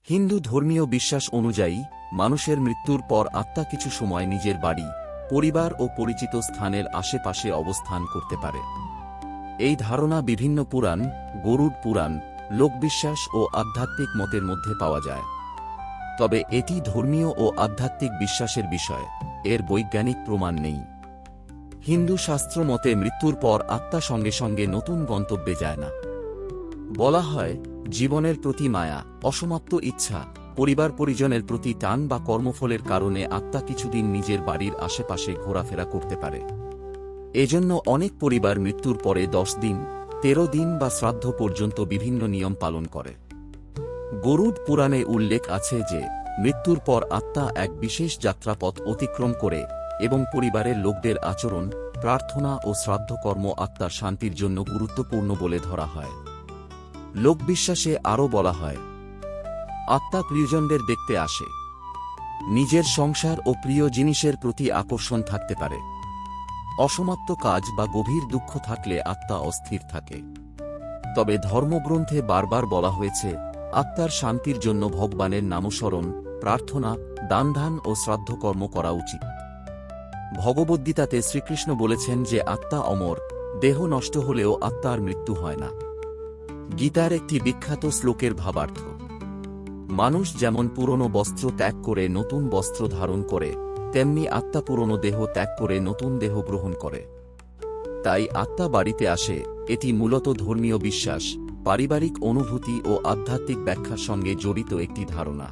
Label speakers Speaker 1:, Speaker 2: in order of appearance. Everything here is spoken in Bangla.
Speaker 1: হিন্দু ধর্মীয় বিশ্বাস অনুযায়ী মানুষের মৃত্যুর পর আত্মা কিছু সময় নিজের বাড়ি, পরিবার ও পরিচিত স্থানের আশেপাশে অবস্থান করতে পারে। এই ধারণা বিভিন্ন পুরাণ, গরুড় পুরাণ, লোকবিশ্বাস ও আধ্যাত্মিক মতের মধ্যে পাওয়া যায়। তবে এটি ধর্মীয় ও আধ্যাত্মিক বিশ্বাসের বিষয়, এর বৈজ্ঞানিক প্রমাণ নেই। হিন্দু শাস্ত্র মতে মৃত্যুর পর আত্মা সঙ্গে সঙ্গে নতুন গন্তব্যে যায় না। বলা হয়, জীবনের প্রতি মায়া, অসমাপ্ত ইচ্ছা, পরিবার পরিজনের প্রতি টান বা কর্মফলের কারণে আত্মা কিছুদিন নিজের বাড়ির আশেপাশে ঘোরাফেরা করতে পারে। এজন্য অনেক পরিবার মৃত্যুর পরে 10 দিন, 13 দিন বা শ্রাদ্ধ পর্যন্ত বিভিন্ন নিয়ম পালন করে। গরুড় পুরাণে উল্লেখ আছে যে মৃত্যুর পর আত্মা এক বিশেষ যাত্রাপথ অতিক্রম করে এবং পরিবারের লোকদের আচরণ, প্রার্থনা ও শ্রাদ্ধকর্ম আত্মার শান্তির জন্য গুরুত্বপূর্ণ বলে ধরা হয়। লোকবিশ্বাসে আরও বলা হয়, আত্মা প্রিয়জনদের দেখতে আসে। নিজের সংসার ও প্রিয় জিনিসের প্রতি আকর্ষণ থাকতে পারে। অসমাপ্ত কাজ বা গভীর দুঃখ থাকলে আত্মা অস্থির থাকে। তবে ধর্মগ্রন্থে বারবার বলা হয়েছে, আত্মার শান্তির জন্য ভগবানের নামস্মরণ, প্রার্থনা, দানধান ও শ্রাদ্ধকর্ম করা উচিত। ভগবদ্গীতাতে শ্রীকৃষ্ণ বলেছেন যে আত্মা অমর, দেহ নষ্ট হলেও আত্মার মৃত্যু হয় না। গীতার একটি বিখ্যাত শ্লোকের ভাবার্থ, মানুষ যেমন পুরনো বস্ত্র ত্যাগ করে নতুন বস্ত্র ধারণ করে, তেমনি আত্মা পুরনো দেহ ত্যাগ করে নতুন দেহ গ্রহণ করে। তাই আত্মা বাড়িতে আসে, এটি মূলত ধর্মীয় বিশ্বাস, পারিবারিক অনুভূতি ও আধ্যাত্মিক ব্যাখ্যার সঙ্গে জড়িত একটি ধারণা।